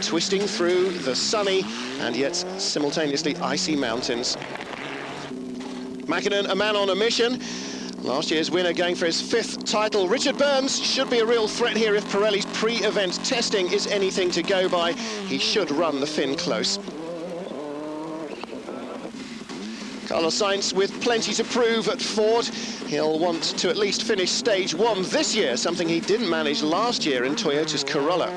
twisting through the sunny and yet simultaneously icy mountains. Mäkinen, a man on a mission. Last year's winner going for his 5th title. Richard Burns should be a real threat here if Pirelli's pre-event testing is anything to go by. He should run the Finn close. Carlos Sainz with plenty to prove at Ford. He'll want to at least finish stage 1 this year, something he didn't manage last year in Toyota's Corolla.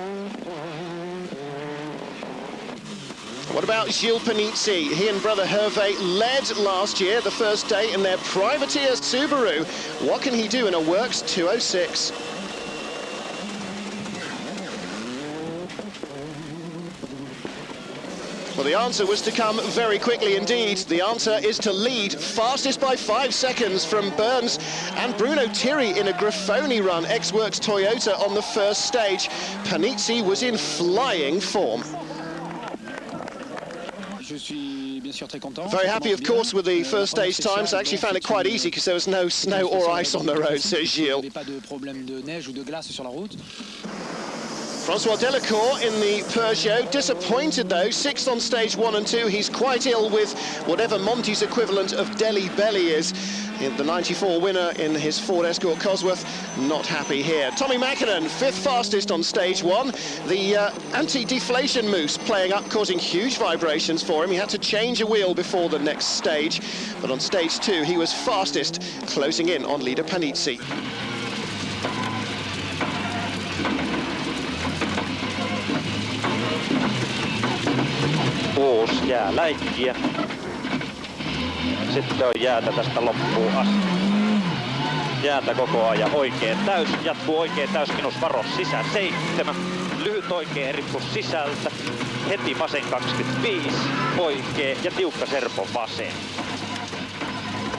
What about Gilles Panizzi? He and brother Hervé led last year, the first day, in their privateer Subaru. What can he do in a Works 206? Well, the answer was to come very quickly indeed. The answer is to lead, fastest by 5 seconds from Burns and Bruno Thierry in a Grifoni run, ex-Works Toyota on the first stage. Panizzi was in flying form. Very happy, of course, with the first stage times. I actually found it quite easy because there was no snow or ice on the road, says Gilles. Francois Delacour in the Peugeot, disappointed though, 6th on stage 1 and 2. He's quite ill with whatever Monty's equivalent of Delhi Belly is. The 94 winner in his Ford Escort Cosworth, not happy here. Tommi Mäkinen, 5th fastest on stage 1. The anti-deflation mousse playing up, causing huge vibrations for him. He had to change a wheel before the next stage, but on stage 2 he was fastest, closing in on leader Panizzi. Uusi jääläikkiä. Sitten on jäätä tästä loppuun asti. Jäätä koko ajan oikein täys. Jatkuu oikein täys, minus varo sisään 7. Lyhyt oikein rippus sisältä. Heti vasen 25. Oikein ja tiukka serpo vasen.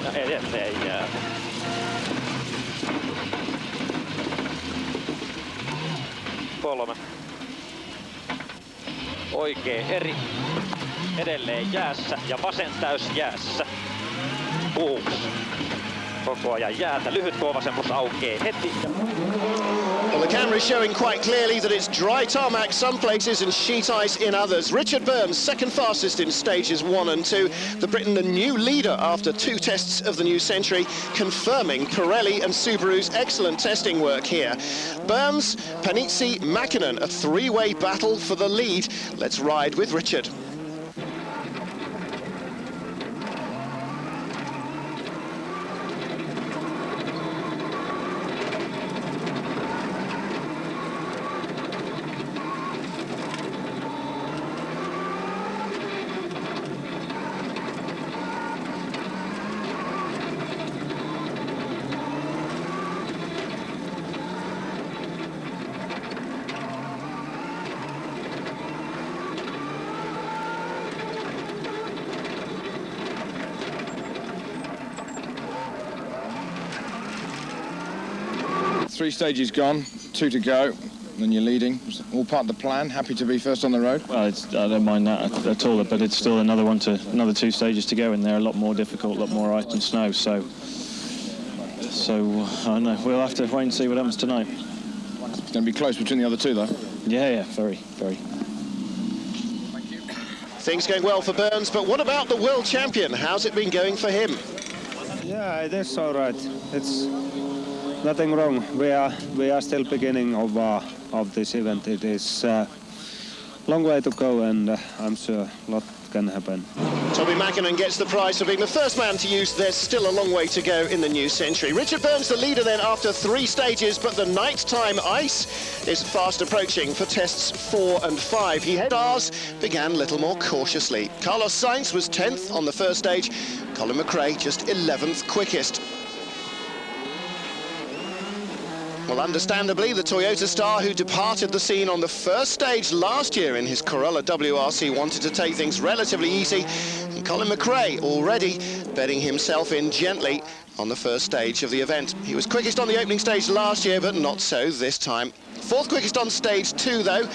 Ja edelleen jäätä. Kolme. Oikein eri. Edelleen jäässä ja vasen täys jäässä. 6. Koko ajan jäätä. Lyhyt vasemmus aukeaa heti. Well, the camera is showing quite clearly that it's dry tarmac some places and sheet ice in others. Richard Burns, 2nd fastest in stages 1 and 2. The Briton, the new leader after 2 tests of the new century, confirming Pirelli and Subaru's excellent testing work here. Burns, Panizzi, Mäkinen, a 3-way battle for the lead. Let's ride with Richard. Three stages gone, 2 to go, and you're leading. It's all part of the plan. Happy to be first on the road. Well, I don't mind that at all, but it's still another 2 stages to go, and they're a lot more difficult, a lot more ice and snow. So I don't know. We'll have to wait and see what happens tonight. It's going to be close between the other 2, though. Yeah, very, very. Thank you. Things going well for Burns, but what about the world champion? How's it been going for him? Yeah, it is all right. It's nothing wrong. We are still beginning of this event. It is a long way to go, and I'm sure a lot can happen. Tommi Mäkinen gets the prize for being the first man to use There's Still a Long Way to Go in the new century. Richard Burns the leader then after 3 stages, but the nighttime ice is fast approaching for tests 4 and 5. He stars began a little more cautiously. Carlos Sainz was 10th on the first stage. Colin McRae just 11th quickest. Well, understandably, the Toyota star who departed the scene on the first stage last year in his Corolla WRC wanted to take things relatively easy, and Colin McRae already bedding himself in gently on the first stage of the event. He was quickest on the opening stage last year, but not so this time. 4th quickest on stage 2, though.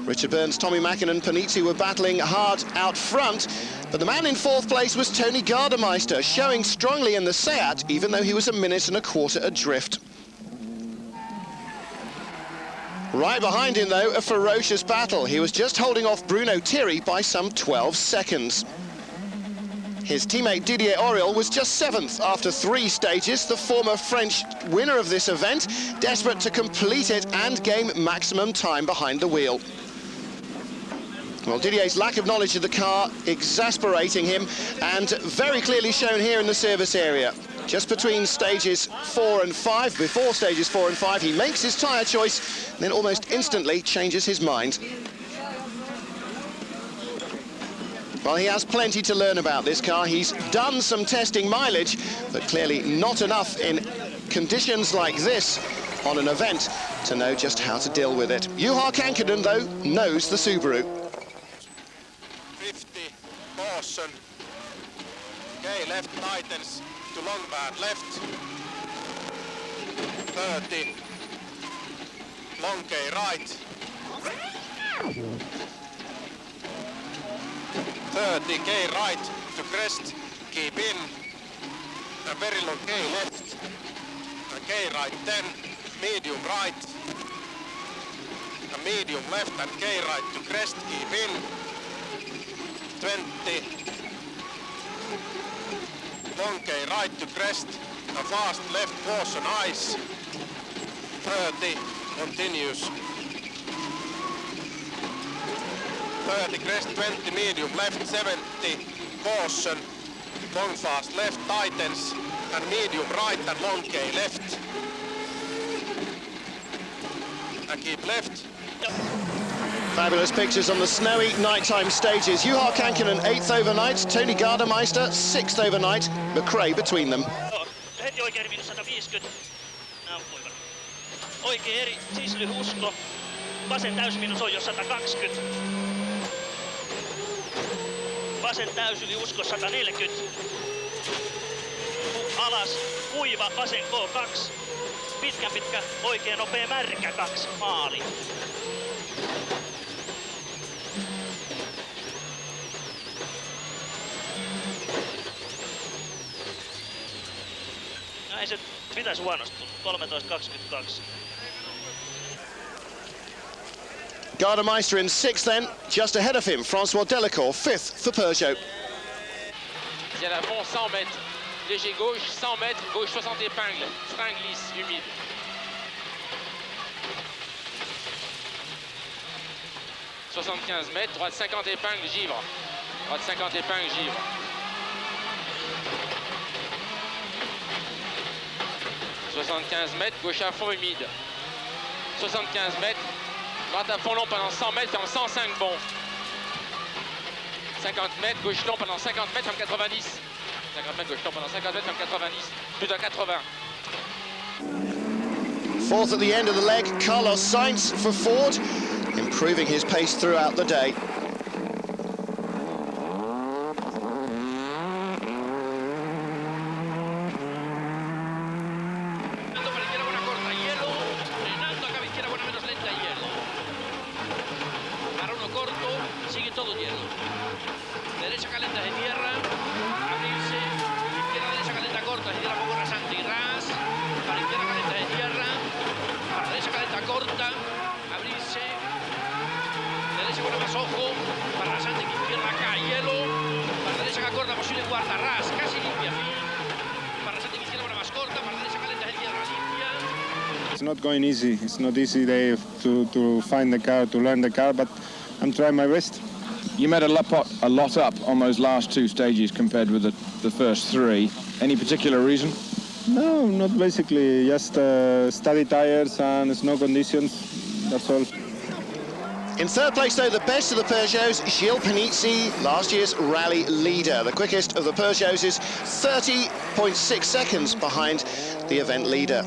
Richard Burns, Tommi Mäkinen and Panizzi were battling hard out front, but the man in 4th place was Tony Gardemeister, showing strongly in the Seat, even though he was a minute and a quarter adrift. Right behind him, though, a ferocious battle. He was just holding off Bruno Thierry by some 12 seconds. His teammate Didier Auriol was just 7th after 3 stages, the former French winner of this event, desperate to complete it and gain maximum time behind the wheel. Well, Didier's lack of knowledge of the car exasperating him, and very clearly shown here in the service area. Just between stages 4 and 5, before stages 4 and 5, he makes his tyre choice, then almost instantly changes his mind. Well, he has plenty to learn about this car. He's done some testing mileage, but clearly not enough in conditions like this on an event to know just how to deal with it. Juha Kankkunen, though, knows the Subaru. 50, caution. Okay, left tightens to long band left. 30, long K right. 30, K right to crest, keep in. A very long K left. A K right 10, medium right. A medium left and K right to crest, keep in. 20, long K right to crest, a fast left caution ice, 30, continues, 30 crest, 20 medium left, 70, caution, long fast left tightens, and medium right and long K left, and keep left. Fabulous pictures on the snowy nighttime stages. Juha Kankkunen 8th overnight, Tony Gardemeister 6th overnight, McRae between them. Heti oikein miinus 150. Ampuivat. Oikein eri sislyhusko. Vasen täysmiinus on jo 120. Vasen täysyliusko 140. Alas, kuiva, vasen K2. Pitkä, oikein nopea märkä 2, maali. No ei se pitäisi huonostua. 13.22. Gardemeister in 6th then, just ahead of him, François Delacour, 5th for Peugeot. Il y a l'avant 100 mètres, léger gauche, 100 mètres, gauche 60 épingles, frein glisse, humide. « 75 mètres, droite 50 épingles, givre. Droite 50 épingles, givre. » 75 mètres, gauche à fond humide. 75 mètres, droite à fond long pendant 100 mètres, ferme 105 bons. 50 mètres, gauche long pendant 50 mètres, ferme 90. 50 mètres, gauche long pendant 50 mètres, ferme 90. Plus de 80. 4th at the end of the leg, Carlos Sainz for Ford, improving his pace throughout the day. Derecha calenta de tierra, abrirse, izquierda derecha calenta corta, izquierda poco rasante y ras, para izquierda calenta de tierra, para derecha calenta corta, abrirse, derecha con más ojo, para rasante que izquierda acá, hielo, para derecha acá corta, posible cuarta, ras, casi limpia, fin, para rasante que izquierda más corta, para derecha calenta de tierra, limpia. It's not going easy. It's not easy day to find the car, to learn the car, but I'm trying my best. You made a lot up on those last 2 stages compared with the first 3. Any particular reason? No, not basically. Just study tires and snow conditions. That's all. In 3rd place, though, the best of the Peugeots, Gilles Panizzi, last year's rally leader. The quickest of the Peugeots is 30.6 seconds behind the event leader.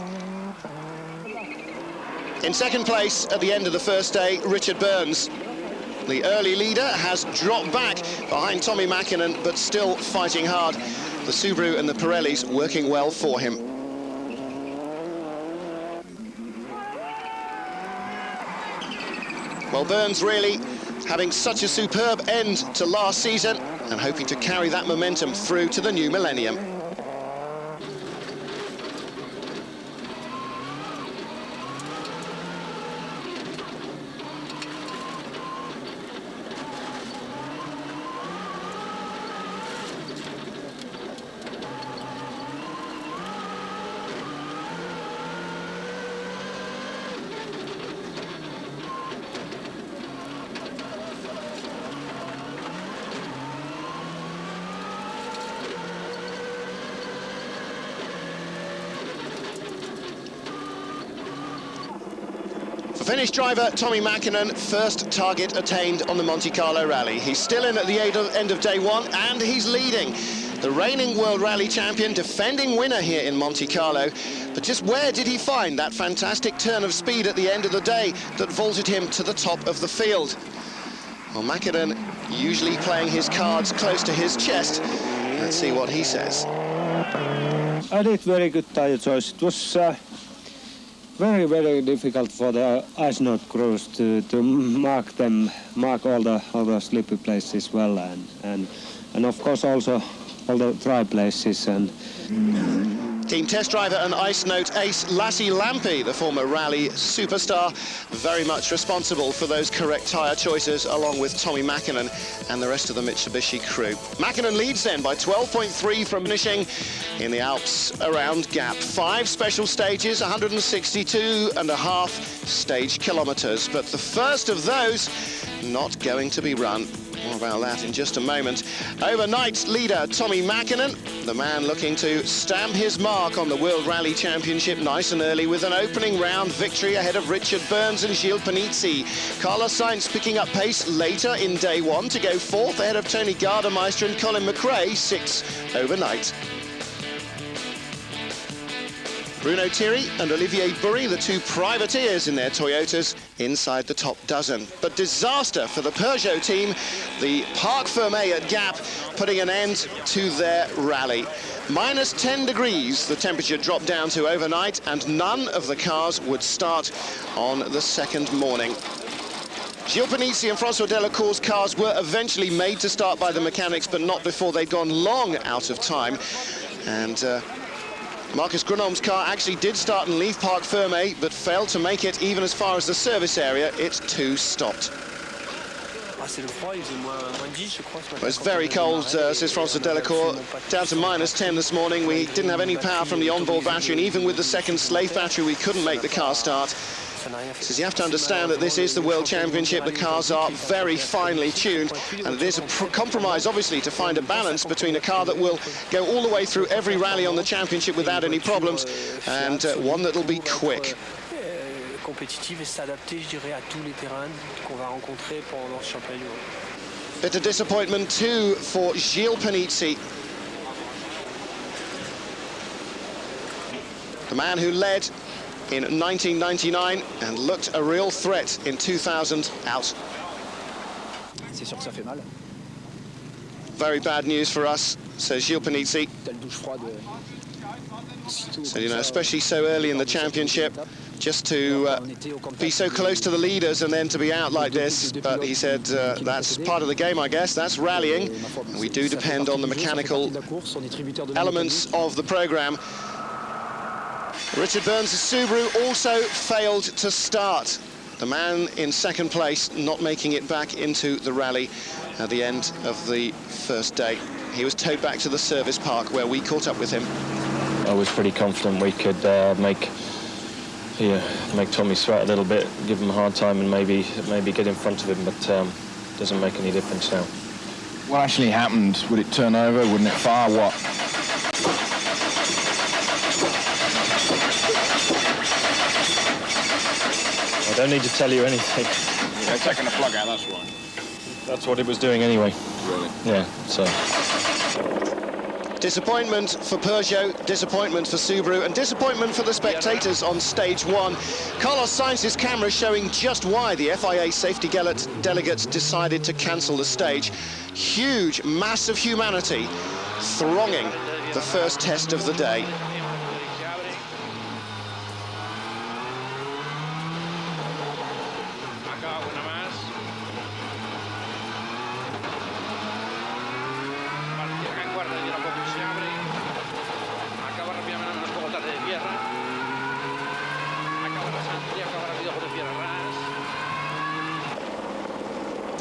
In 2nd place, at the end of the first day, Richard Burns. The early leader has dropped back behind Tommy Mäkinen, but still fighting hard. The Subaru and the Pirellis working well for him. Well, Burns really having such a superb end to last season and hoping to carry that momentum through to the new millennium. Finnish driver Tommi Mäkinen, first target attained on the Monte Carlo rally. He's still in at the end of day one, and he's leading. The reigning World Rally champion, defending winner here in Monte Carlo. But just where did he find that fantastic turn of speed at the end of the day that vaulted him to the top of the field? Well, Mäkinen usually playing his cards close to his chest. Let's see what he says. I did very good tire choice. It was very, very difficult for the ice note crews to mark all the slippy places well, and of course also all the dry places. And Team test driver and ice note ace Lassi Lampi, the former rally superstar, very much responsible for those correct tyre choices, along with Tommi Mäkinen and the rest of the Mitsubishi crew. Mäkinen leads then by 12.3 from finishing in the Alps around Gap. 5 special stages, 162.5 stage kilometres, but the first of those not going to be run. More about that in just a moment. Overnight leader Tommi Mäkinen, the man looking to stamp his mark on the World Rally Championship nice and early with an opening round victory ahead of Richard Burns and Gilles Panizzi. Carlos Sainz picking up pace later in day one to go 4th ahead of Tony Gardemeister and Colin McRae, 6th overnight. Bruno Thierry and Olivier Bourri, the 2 privateers in their Toyotas, inside the top dozen. But disaster for the Peugeot team, the Parc Fermé at Gap, putting an end to their rally. Minus 10 degrees, the temperature dropped down to overnight, and none of the cars would start on the second morning. Gilles Panizzi and François Delacour's cars were eventually made to start by the mechanics, but not before they'd gone long out of time. And Marcus Grenholm's car actually did start and leave Parc Fermé, but failed to make it even as far as the service area. It too stopped. Well, it's very cold, says François Delacour. Down to minus 10 this morning. We didn't have any power from the onboard battery, and even with the second Slave battery, we couldn't make the car start. He says you have to understand that this is the World Championship. The cars are very finely tuned, and it is a compromise, obviously, to find a balance between a car that will go all the way through every rally on the championship without any problems, and one that'll be quick. Bit of disappointment too for Gilles Panizzi, the man who led in 1999 and looked a real threat in 2000 out. Very bad news for us, says Gilles Panizzi. So, you know, especially so early in the championship, just to be so close to the leaders and then to be out like this. But he said that's part of the game, I guess. That's rallying. And we do depend on the mechanical elements of the program. Richard Burns' Subaru also failed to start. The man in second place not making it back into the rally at the end of the first day. He was towed back to the service park where we caught up with him. I was pretty confident we could make Tommy sweat a little bit, give him a hard time, and maybe get in front of him, but doesn't make any difference now. What actually happened? Would it turn over? Wouldn't it fire? What? I don't need to tell you anything. They're taking the plug out, that's why. That's what it was doing anyway. Really? Yeah, so. Disappointment for Peugeot, disappointment for Subaru, and disappointment for the spectators on stage one. Carlos Sainz's camera showing just why the FIA safety delegates decided to cancel the stage. Huge mass of humanity thronging the first test of the day.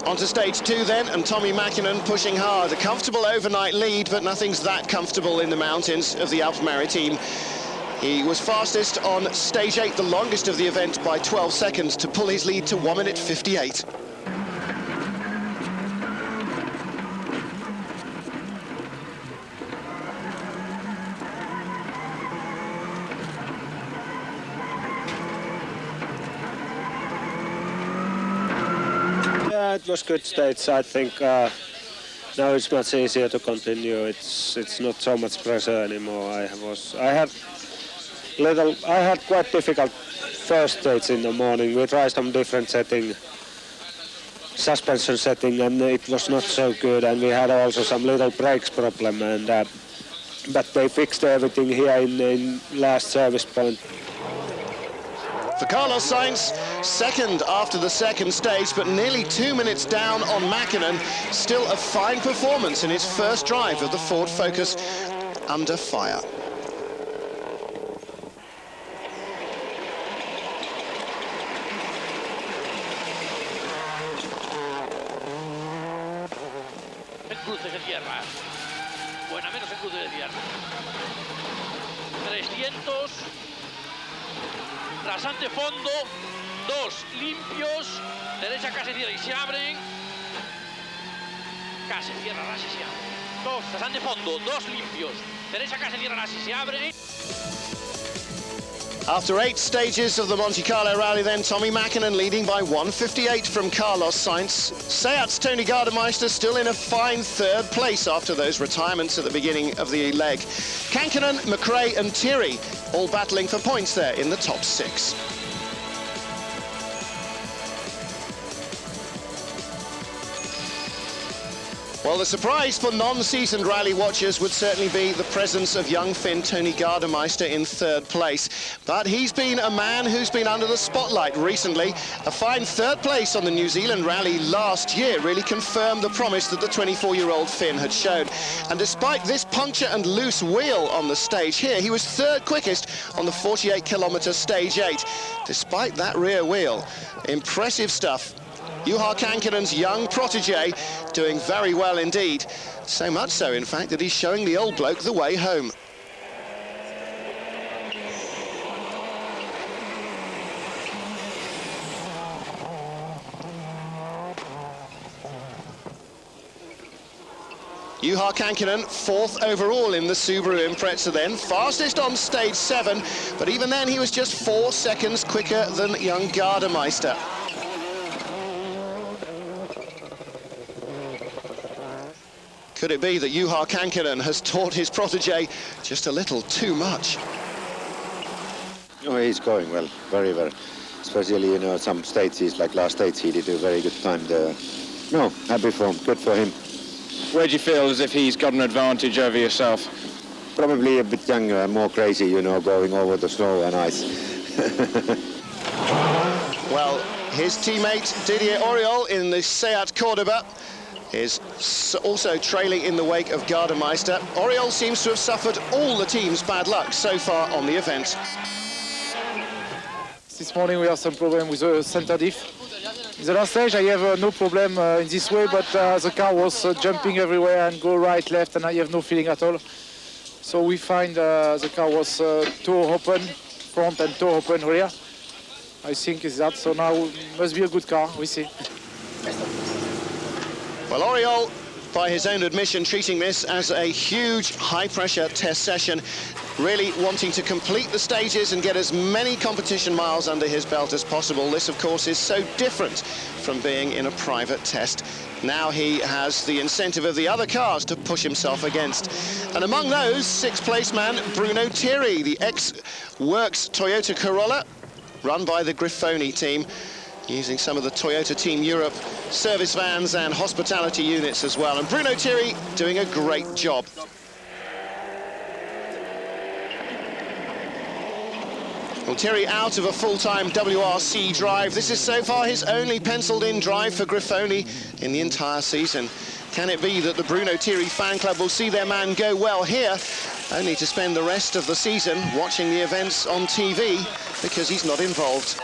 On to stage two then, and Tommi Mäkinen pushing hard. A comfortable overnight lead, but nothing's that comfortable in the mountains of the Alpes Maritimes. He was fastest on stage 8, the longest of the event, by 12 seconds to pull his lead to 1 minute 58. was good stage. I think now it's much easier to continue. It's not so much pressure anymore. I had quite difficult first stage in the morning. We tried some different suspension setting, and it was not so good. And we had also some little brakes problem, and but they fixed everything here in last service point. For Carlos Sainz, second after the second stage, but nearly 2 minutes down on Mäkinen. Still a fine performance in his first drive of the Ford Focus under fire. El cruce de tierra. Buena menos el cruce de tierra. 300. Rasante fondo, 2 limpios, derecha casi cierra y se abren. Casi cierra, ras y se abre. 2, rasante fondo, 2 limpios, derecha casi cierra, ras y se abre. After 8 stages of the Monte Carlo rally then, Tommy Mäkinen leading by 1:58 from Carlos Sainz. Seat's Tony Gardemeister still in a fine third place after those retirements at the beginning of the leg. Kankkunen, McRae and Thierry all battling for points there in the top 6. Well, the surprise for non-seasoned rally watchers would certainly be the presence of young Finn Tony Gardemeister in third place. But he's been a man who's been under the spotlight recently. A fine third place on the New Zealand rally last year really confirmed the promise that the 24-year-old Finn had shown. And despite this puncture and loose wheel on the stage here, he was third quickest on the 48-kilometre stage 8. Despite that rear wheel, impressive stuff. Juha Kankkunen's young protege doing very well indeed. So much so, in fact, that he's showing the old bloke the way home. Juha Kankkunen, 4th overall in the Subaru Impreza then, fastest on stage 7, but even then he was just 4 seconds quicker than young Gardemeister. Could it be that Juha Kankkunen has taught his protege just a little too much? Oh, he's going well, very well. Especially, you know, some stages, like last stage, he did a very good time there. No, happy for him, good for him. Where do you feel as if he's got an advantage over yourself? Probably a bit younger, more crazy, you know, going over the snow and ice. Well, his teammate Didier Auriol in the Seat Cordoba is also trailing in the wake of Gardemeister. Auriol seems to have suffered all the team's bad luck so far on the event. This morning we have some problem with the center diff. In the last stage I have no problem in this way, but the car was jumping everywhere and go right, left, and I have no feeling at all. So we find the car was toe open front and toe open rear. I think it's that, so now it must be a good car, we see. Well, Auriol, by his own admission, treating this as a huge high-pressure test session, really wanting to complete the stages and get as many competition miles under his belt as possible. This, of course, is so different from being in a private test. Now he has the incentive of the other cars to push himself against. And among those, 6th place man Bruno Thierry, the ex-Works Toyota Corolla, run by the Grifoni team, using some of the Toyota Team Europe service vans and hospitality units as well. And Bruno Thierry doing a great job. Well, Thierry out of a full-time WRC drive. This is so far his only penciled-in drive for Grifoni in the entire season. Can it be that the Bruno Thierry fan club will see their man go well here, only to spend the rest of the season watching the events on TV because he's not involved?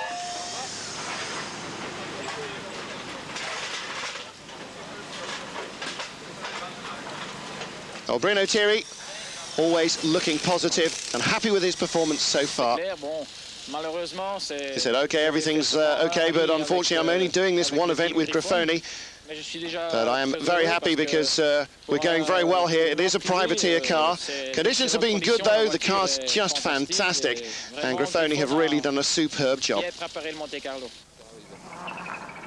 Well, Bruno Thierry always looking positive and happy with his performance so far. He said, okay, everything's okay, but unfortunately I'm only doing this one event with Grifoni. But I am very happy because we're going very well here. It is a privateer car. Conditions have been good though, the car's just fantastic, and Grifoni have really done a superb job.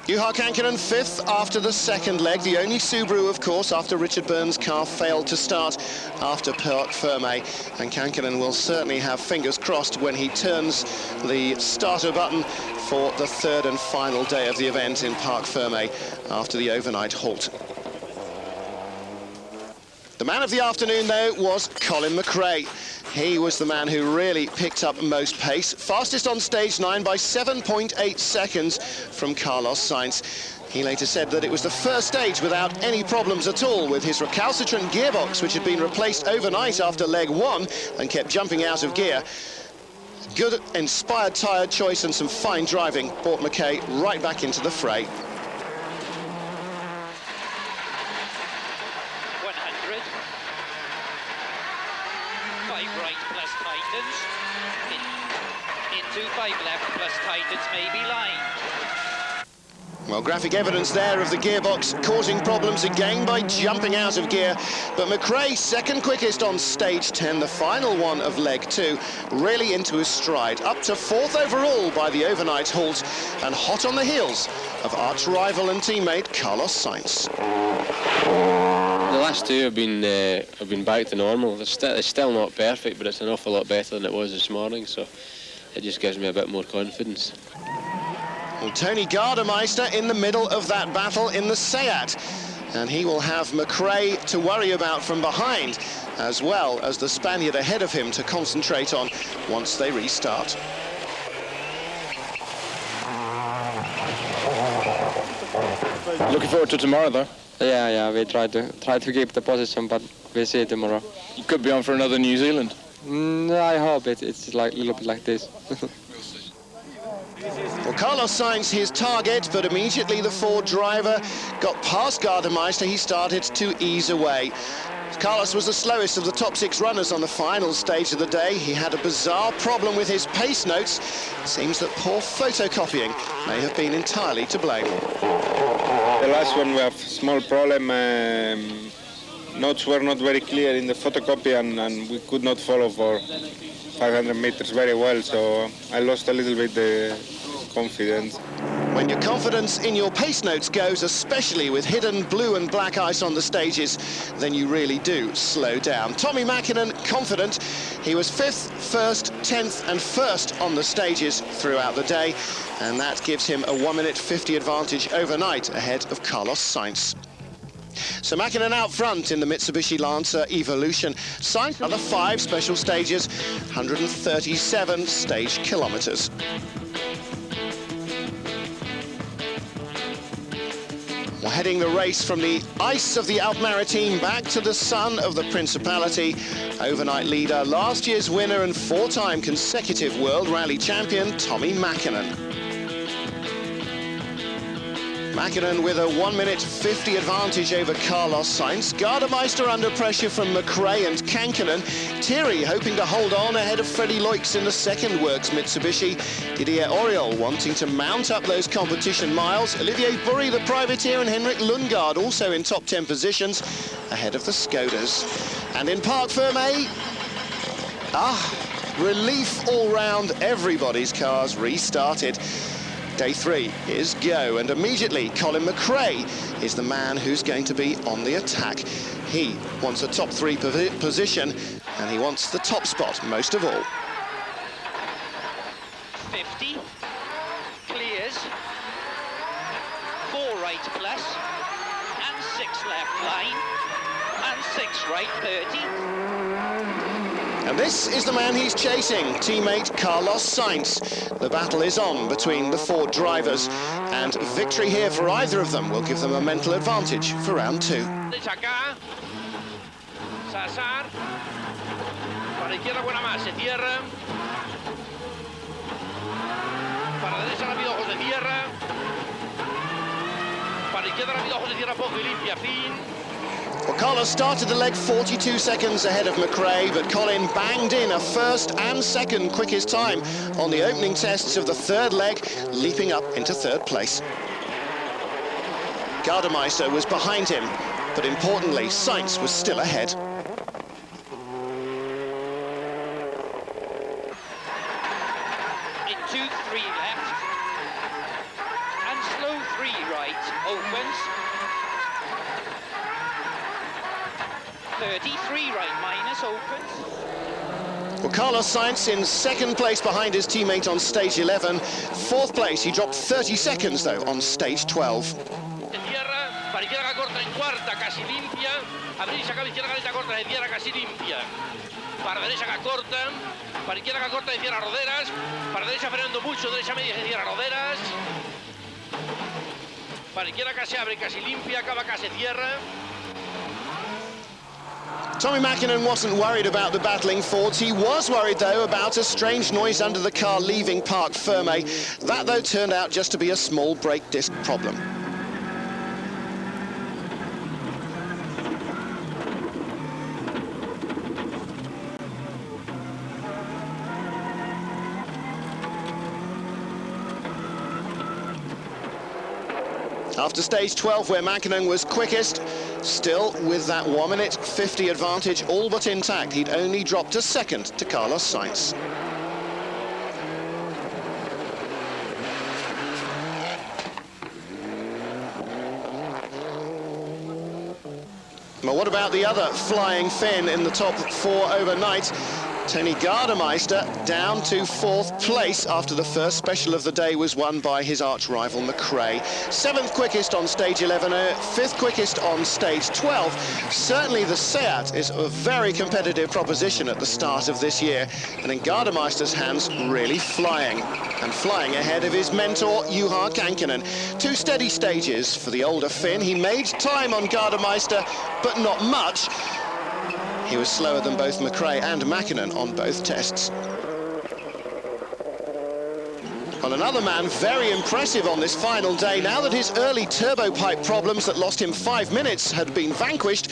Juha Kankkunen fifth after the second leg, the only Subaru, of course, after Richard Burns' car failed to start after Parc Fermé. And Kankkunen will certainly have fingers crossed when he turns the starter button for the third and final day of the event in Parc Fermé after the overnight halt. The man of the afternoon, though, was Colin McRae. He was the man who really picked up most pace. Fastest on stage 9 by 7.8 seconds from Carlos Sainz. He later said that it was the first stage without any problems at all with his recalcitrant gearbox, which had been replaced overnight after leg 1 and kept jumping out of gear. Good, inspired tyre choice and some fine driving brought McRae right back into the fray. 100. 5 right plus tightens. Into 5 left plus tightens, maybe line. Well, graphic evidence there of the gearbox causing problems again by jumping out of gear. But McRae, second quickest on stage 10, the final one of leg 2, really into his stride. Up to 4th overall by the overnight halt, and hot on the heels of arch-rival and teammate Carlos Sainz. The last two have been back to normal. It's still not perfect, but it's an awful lot better than it was this morning, so it just gives me a bit more confidence. Well, Tony Gardemeister in the middle of that battle in the Seat, and he will have McRae to worry about from behind, as well as the Spaniard ahead of him to concentrate on once they restart. Looking forward to tomorrow, though. Yeah, we try to keep the position, but we'll see tomorrow. You could be on for another New Zealand. I hope it's like a little bit like this. Well, Carlos Sainz his target, but immediately the Ford driver got past Gardemeister. He started to ease away. Carlos was the slowest of the top 6 runners on the final stage of the day. He had a bizarre problem with his pace notes. It seems that poor photocopying may have been entirely to blame. The last one we have small problem. Notes were not very clear in the photocopy, and we could not follow for 500 meters very well, so I lost a little bit the confidence. When your confidence in your pace notes goes, especially with hidden blue and black ice on the stages, then you really do slow down. Tommi Mäkinen confident. He was 5th, 1st, 10th and 1st on the stages throughout the day, and that gives him a 1:50 advantage overnight ahead of Carlos Sainz. So Mäkinen out front in the Mitsubishi Lancer Evolution. Sainz another 5 special stages, 137 stage kilometers. Well, heading the race from the ice of the Alpes Maritimes back to the sun of the Principality, overnight leader, last year's winner and 4-time consecutive World Rally champion, Tommi Mäkinen. Mäkinen with a 1:50 advantage over Carlos Sainz. Gardemeister under pressure from McRae and Kankkunen. Thierry hoping to hold on ahead of Freddie Loix in the second works Mitsubishi. Didier Auriol wanting to mount up those competition miles. Olivier Bourri, the privateer, and Henrik Lundgaard also in top 10 positions ahead of the Skodas. And in Parc Fermé, relief all round. Everybody's cars restarted. Day 3 is go, and immediately Colin McRae is the man who's going to be on the attack. He wants a top 3 position, and he wants the top spot most of all. 50, clears, 4 right plus, and 6 left line, and 6 right 30. And this is the man he's chasing, teammate Carlos Sainz. The battle is on between the 4 drivers, and victory here for either of them will give them a mental advantage for round 2. Acá, Sazar, para izquierda buena más, se cierra. Para derecha rápido ojos de tierra. Para izquierda rápido ojos de tierra poco y limpia, fin. Well, Carlos started the leg 42 seconds ahead of McRae, but Colin banged in a 1st and 2nd quickest time on the opening tests of the 3rd leg, leaping up into 3rd place. Gardemeister was behind him, but importantly, Sainz was still ahead. In 2-3 left, and slow 3 33 right, minus opens. Well, Carlos Sainz in second place behind his teammate on stage 11. Fourth place, he dropped 30 seconds, though, on stage 12. De tierra, para izquierda corta en cuarta, casi limpia. Abrir y sacar izquierda caleta corta, de tierra casi limpia. Para derecha que corta, para izquierda que corta, de tierra roderas. Para derecha frenando mucho, derecha media, de tierra roderas. Para izquierda casi abre, casi limpia, acaba casi tierra. Tommy Mäkinen wasn't worried about the battling Fords. He was worried, though, about a strange noise under the car leaving Parc Fermé. That, though, turned out just to be a small brake disc problem. After stage 12, where Mäkinen was quickest, still with that 1 minute 50 advantage, all but intact, he'd only dropped a second to Carlos Sainz. Well, what about the other flying Finn in the top four overnight? Tony Gardemeister down to fourth place after the first special of the day was won by his arch-rival McRae. Seventh quickest on stage 11, fifth quickest on stage 12. Certainly the Seat is a very competitive proposition at the start of this year, and in Gardemeister's hands, really flying. And flying ahead of his mentor, Juha Kankinen. Two steady stages for the older Finn. He made time on Gardemeister, but not much. He was slower than both McRae and Mäkinen on both tests. Well, another man very impressive on this final day, now that his early turbo pipe problems that lost him 5 minutes had been vanquished,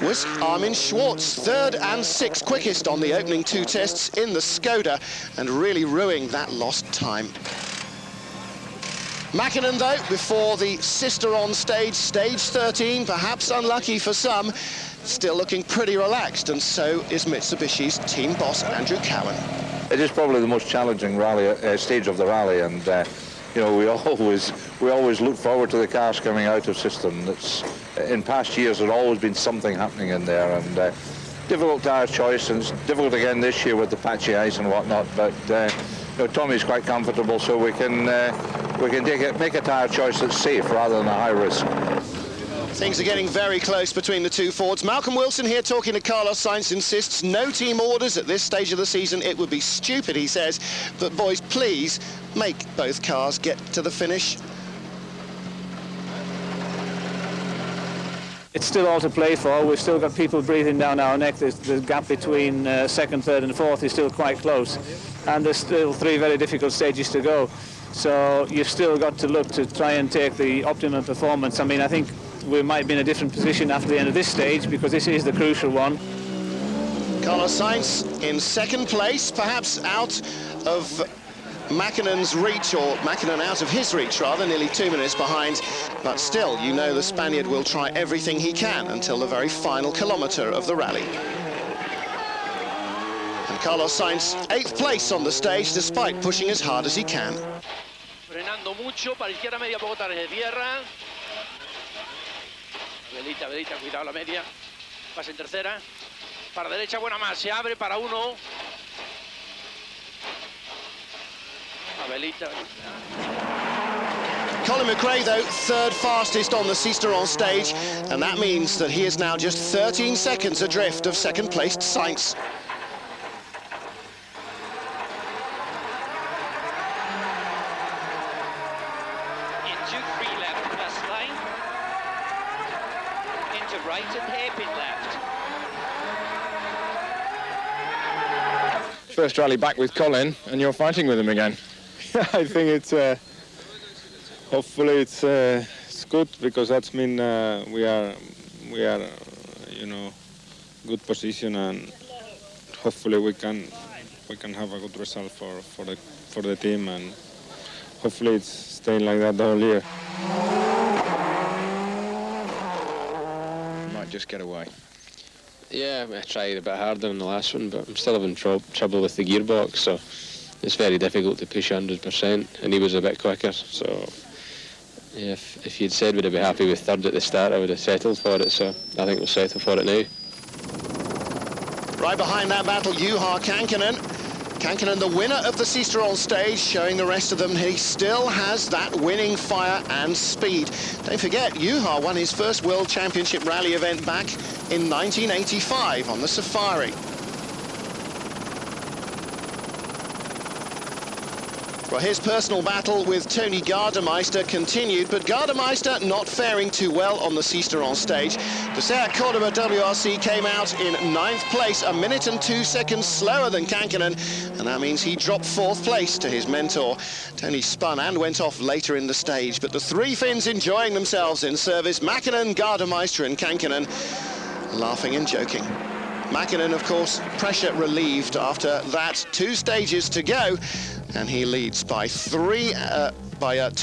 was Armin Schwartz, third and sixth quickest on the opening two tests in the Skoda, and really ruining that lost time. Mäkinen, though, before the sister on stage, stage 13, perhaps unlucky for some, still looking pretty relaxed, and so is Mitsubishi's team boss, Andrew Cowan. It is probably the most challenging rally stage of the rally, and you know, we always look forward to the cars coming out of system. It's, in past years, there's always been something happening in there, and difficult tyre choice, and it's difficult again this year with the patchy ice and whatnot. But you know, Tommy's quite comfortable, so we can make a tyre choice that's safe rather than a high risk. Things are getting very close between the two Fords. Malcolm Wilson here talking to Carlos Sainz insists no team orders at this stage of the season. It would be stupid, he says, but boys, please make both cars get to the finish. It's still all to play for. We've still got people breathing down our neck. The gap between second, third and fourth is still quite close, and there's still three very difficult stages to go. So you've still got to look to try and take the optimum performance. I mean, I think we might be in a different position after the end of this stage, because this is the crucial one. Carlos Sainz in second place, perhaps out of Mäkinen's reach, or Mäkinen out of his reach rather, nearly 2 minutes behind, but still, you know, the Spaniard will try everything he can until the very final kilometre of the rally. And Carlos Sainz, 8th place on the stage, despite pushing as hard as he can. Frenando mucho, para izquierda media, poco tarde de tierra. Velita, velita, cuidado la media. Pasa en tercera. Para derecha, buena más, se abre para uno. A velita. Colin McRae, though, third fastest on the Cisteron stage, and that means that he is now just 13 seconds adrift of second-placed Sainz. Into free left plus line. Into right and hairpin left. First rally back with Colin, and you're fighting with him again. I think it's hopefully it's good, because that's mean we are you know, good position, and hopefully we can have a good result for the team, and hopefully it's staying like that the whole year. Might just get away. Yeah, I tried a bit harder in the last one, but I'm still having trouble with the gearbox, so it's very difficult to push 100%, and he was a bit quicker, so yeah, if you'd said would I be happy with third at the start, I would have settled for it, so I think we'll settle for it now. Right behind that battle, Juha Kankkunen. Kankkunen, the winner of the Cisteron stage, showing the rest of them he still has that winning fire and speed. Don't forget, Juha won his first World Championship rally event back in 1985 on the Safari. Well, his personal battle with Tony Gardemeister continued, but Gardemeister not faring too well on the Cisteron stage. The Seat Cordoba WRC came out in 9th place, 1 minute and 2 seconds slower than Kankkunen, and that means he dropped 4th place to his mentor. Tony spun and went off later in the stage, but the three Finns enjoying themselves in service: Mäkinen, Gardemeister and Kankkunen, laughing and joking. Mäkinen, of course, pressure relieved after that. 2 stages to go, and he leads by 2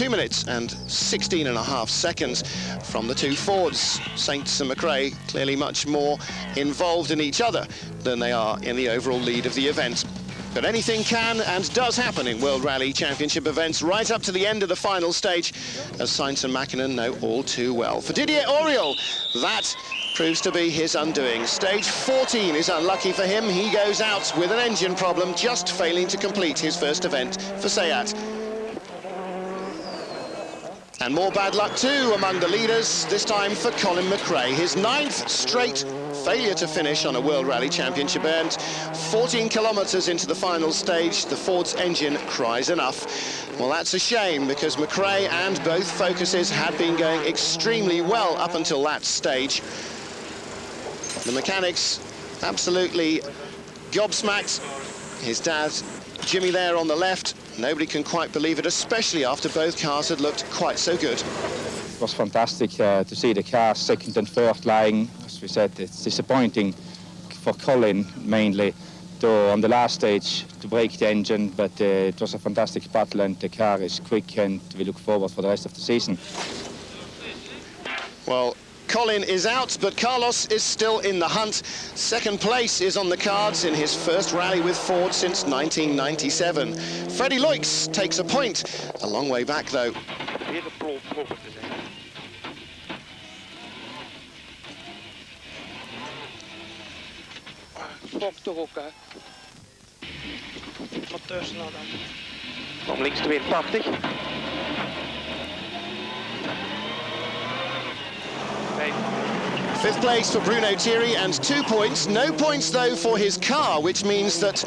minutes and 16.5 seconds from the two Fords. Saints and McRae clearly much more involved in each other than they are in the overall lead of the event. But anything can and does happen in World Rally Championship events right up to the end of the final stage, as Sainz and Mäkinen know all too well. For Didier Auriol, that proves to be his undoing. Stage 14 is unlucky for him. He goes out with an engine problem, just failing to complete his first event for Seat. And more bad luck too among the leaders, this time for Colin McRae. His 9th straight failure to finish on a World Rally Championship event. 14 kilometres into the final stage, the Ford's engine cries enough. Well, that's a shame, because McRae and both Focuses had been going extremely well up until that stage. The mechanics absolutely gobsmacked. His dad, Jimmy, there on the left. Nobody can quite believe it, especially after both cars had looked quite so good. It was fantastic to see the cars second and third lying. As we said, it's disappointing for Colin mainly on the last stage to break the engine, but it was a fantastic battle and the car is quick and we look forward for the rest of the season. Well, Colin is out, but Carlos is still in the hunt. Second place is on the cards in his first rally with Ford since 1997. Freddie Loix takes a point. A long way back, though. Om links de wind 80. Fifth place for Bruno Thierry and 2 points. No points, though, for his car, which means that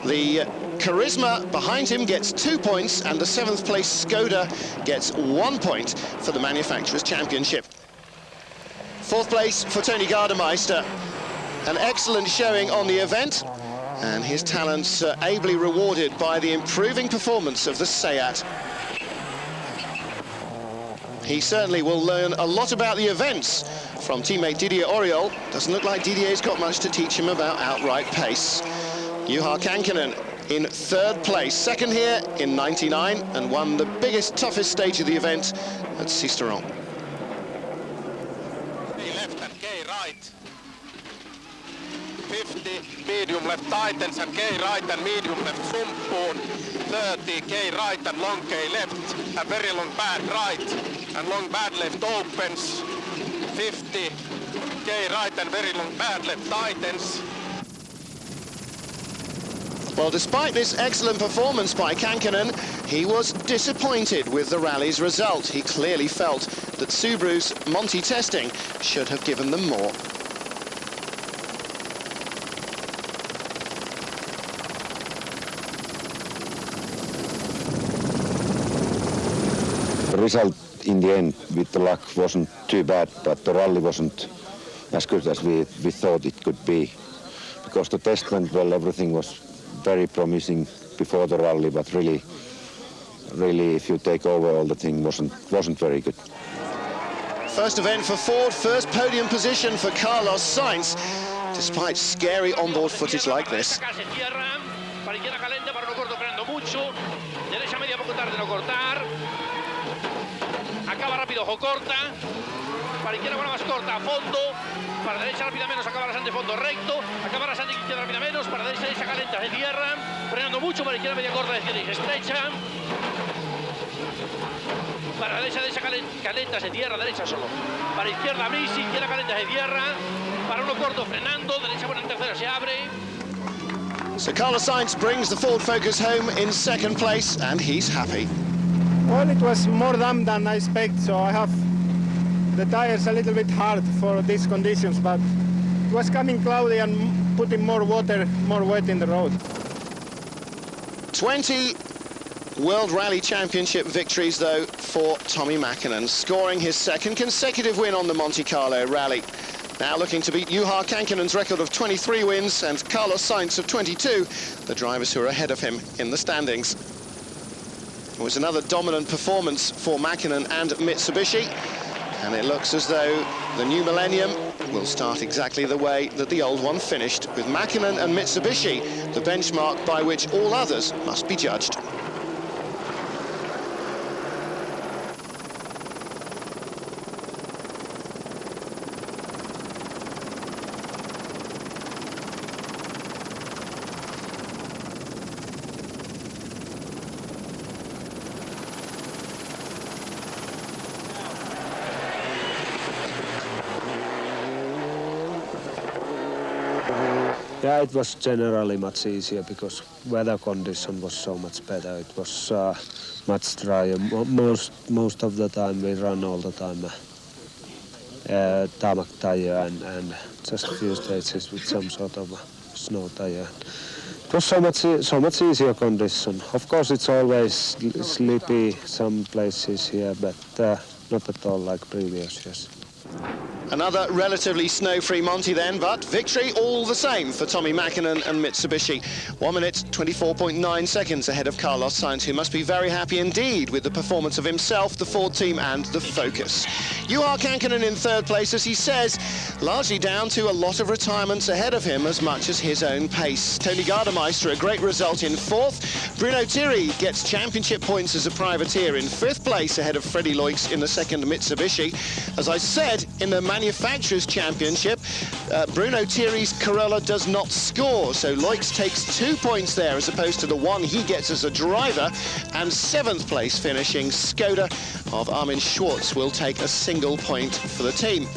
the Charisma behind him gets 2 points and the 7th place Skoda gets 1 point for the Manufacturers' Championship. 4th place for Tony Gardemeister. An excellent showing on the event, and his talents ably rewarded by the improving performance of the Seat. He certainly will learn a lot about the events from teammate Didier Auriol. Doesn't look like Didier's got much to teach him about outright pace. Juha Kankkunen in 3rd place, second here in 99, and won the biggest, toughest stage of the event at Cisteron. Left and K right. 50, medium left tightens and K right and medium left sumppuun. 30, K right and long K left, and very long bad right, and long bad left opens. 50, K right and very long bad left tightens. Well, despite this excellent performance by Kankkunen, he was disappointed with the rally's result. He clearly felt that Subaru's Monte testing should have given them more. The result in the end with the luck wasn't too bad, but the rally wasn't as good as we thought it could be. Because the test went well, everything was very promising before the rally, but really if you take over all the thing wasn't very good. First event for Ford, first podium position for Carlos Sainz, despite scary onboard footage like this. Acaba rápido, ojo corta. Para izquierda, buena más corta, a fondo. Para derecha, rápida menos, acaba rasante, fondo recto. Acaba rasante, izquierda, rápida menos. Para derecha, derecha calenta, se cierra. Frenando mucho, para izquierda, media corta, izquierda y estrecha. Para derecha calenta, se tierra, derecha solo. Para izquierda Brisi, izquierda calenta, se tierra. Para uno corto frenando, derecha buena en tercera, se abre. So Carlos Sainz brings the Ford Focus home in second place, and he's happy. Well, it was more damp than I expect, so I have the tires a little bit hard for these conditions, but it was coming cloudy and putting more water, more wet in the road. 20 World Rally Championship victories, though, for Tommi Mäkinen, scoring his second consecutive win on the Monte Carlo Rally. Now looking to beat Juha Kankkinen's record of 23 wins and Carlos Sainz of 22, the drivers who are ahead of him in the standings. It was another dominant performance for Mäkinen and Mitsubishi, and it looks as though the new millennium will start exactly the way that the old one finished, with Mäkinen and Mitsubishi the benchmark by which all others must be judged. Yeah, it was generally much easier because weather condition was so much better. It was much drier. Most of the time we run all the time tarmac tire and just a few stages with some sort of snow tire. It was so much easier condition. Of course, it's always sleepy some places here, but not at all like previous years. Another relatively snow-free Monte then, but victory all the same for Tommi Mäkinen and Mitsubishi. 1 minute, 24.9 seconds ahead of Carlos Sainz, who must be very happy indeed with the performance of himself, the Ford team and the Focus. Juha Kankkunen in third place, as he says, largely down to a lot of retirements ahead of him as much as his own pace. Tony Gardemeister, a great result in fourth. Bruno Thierry gets championship points as a privateer in fifth place ahead of Freddie Loix in the second Mitsubishi. As I said, in the Manufacturers' Championship, Bruno Thierry's Corolla does not score, so Loix takes 2 points there as opposed to the one he gets as a driver, and seventh place finishing Skoda of Armin Schwartz will take a single point for the team.